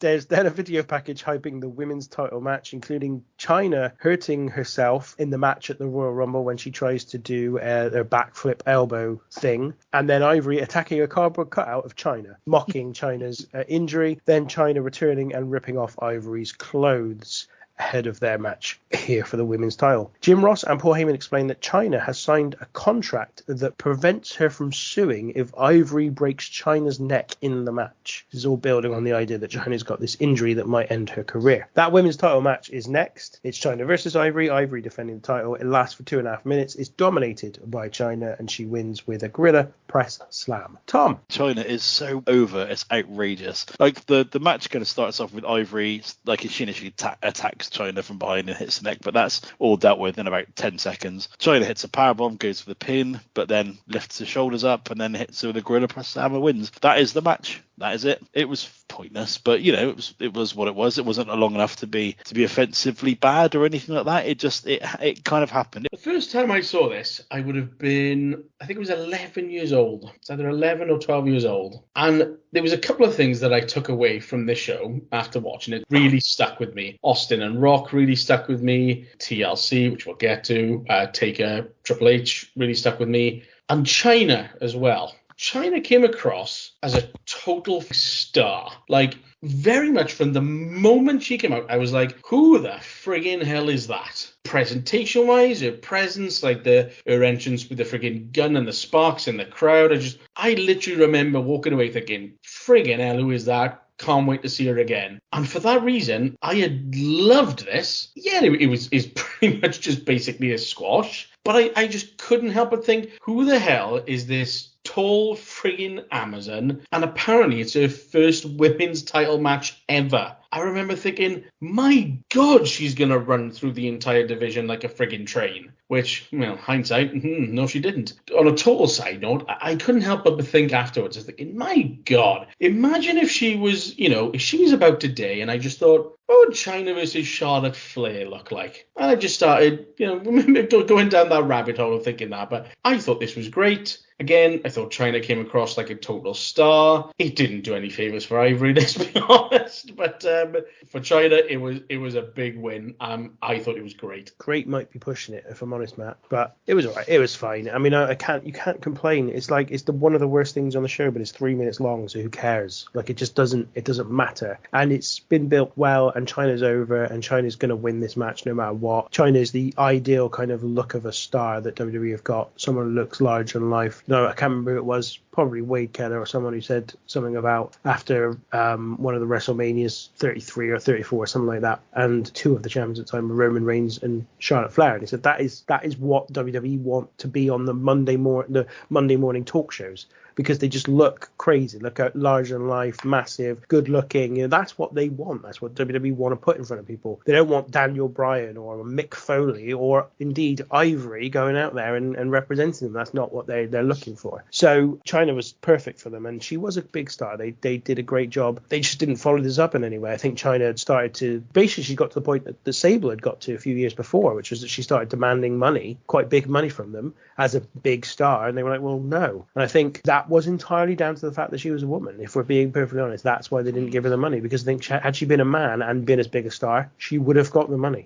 There's then a video package hyping the women's title match, including Chyna hurting herself in the match at the Royal Rumble when she tries to do their backflip elbow thing, and then Ivory attacking a cardboard cutout of Chyna, mocking Chyna's injury, then Chyna returning and ripping off Ivory's clothes ahead of their match here for the women's title. Jim Ross and Paul Heyman explained that Chyna has signed a contract that prevents her from suing if Ivory breaks Chyna's neck in the match. This is all building on the idea that Chyna's got this injury that might end her career. That women's title match is next. It's Chyna versus Ivory. Ivory defending the title. It lasts for 2.5 minutes. It's dominated by Chyna, and she wins with a gorilla press slam. Tom. Chyna is so over. It's outrageous. Like the match kind of starts off with Ivory, like she initially attacks Chyna from behind and hits the neck, but that's all dealt with in about 10 seconds. Chyna hits a powerbomb, goes for the pin, but then lifts his shoulders up and then hits her with a gorilla press slam and wins. That is the match. That is it. It was pointless, but it was what it was. It wasn't long enough to be offensively bad or anything like that. It kind of happened. The first time I saw this, I would have been, I think it was 11 years old. It's either 11 or 12 years old. And there was a couple of things that I took away from this show after watching it. Really stuck with me. Austin and Rock really stuck with me. TLC, which we'll get to. Taker, Triple H really stuck with me. And Chyna as well. Chyna came across as a total star. Like, very much from the moment she came out, I was like, who the friggin' hell is that? Presentation-wise, her presence, like her entrance with the friggin' gun and the sparks in the crowd. I literally remember walking away thinking, friggin' hell, who is that? Can't wait to see her again. And for that reason, I had loved this. Yeah, it's pretty much just basically a squash. But I just couldn't help but think, who the hell is this tall friggin' Amazon? And apparently it's her first women's title match ever. I remember thinking, my God, she's going to run through the entire division like a friggin' train. Which, well, hindsight, no, she didn't. On a total side note, I couldn't help but think afterwards, I was thinking, my God, imagine if she was, if she was about today, and I just thought, what would Chyna versus Charlotte Flair look like? And I just started, going down that rabbit hole of thinking that. But I thought this was great. Again, I thought Chyna came across like a total star. It didn't do any favors for Ivory, let's be honest. But for Chyna, it was a big win. I thought it was great. Great might be pushing it, if I'm honest, Matt. But it was all right. It was fine. I mean, you can't complain. It's like it's one of the worst things on the show, but it's 3 minutes long, so who cares? Like it doesn't matter. And it's been built well, and Chyna's over, and Chyna's going to win this match no matter what. Chyna is the ideal kind of look of a star that WWE have got. Someone who looks larger than life. No, I can't remember who it was. Probably Wade Keller or someone who said something about after one of the WrestleManias, 33 or 34, something like that, and two of the champions at the time were Roman Reigns and Charlotte Flair, and he said that is what WWE want to be on the Monday morning talk shows, because they just look crazy, look out larger than life, massive, good looking. That's what they want. That's what WWE want to put in front of people. They don't want Daniel Bryan or Mick Foley or indeed Ivory going out there and representing them. That's not what they're looking for. So Chyna was perfect for them, and she was a big star. They did a great job. They just didn't follow this up in any way. I think Chyna had started to, basically she got to the point that the Sable had got to a few years before, which was that she started demanding money, quite big money from them as a big star, and they were like, well, no. And I think that was entirely down to the fact that she was a woman. If we're being perfectly honest, that's why they didn't give her the money, because I think had she been a man and been as big a star, she would have got the money.